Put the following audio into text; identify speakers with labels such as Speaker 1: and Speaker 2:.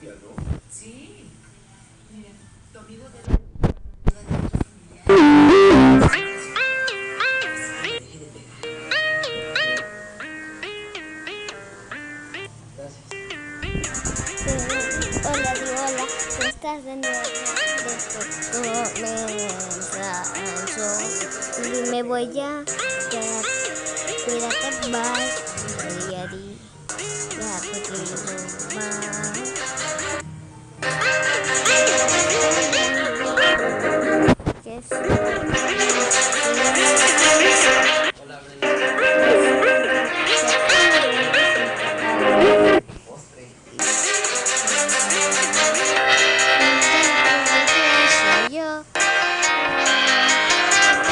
Speaker 1: magia, ¿no?
Speaker 2: Sí. Miren, tu amigo de la familia.
Speaker 3: Hola, di hola, ¿cómo estás de nuevo? Y me voy ya, cuídate, bye, Yari, ya te quiero, bye. Que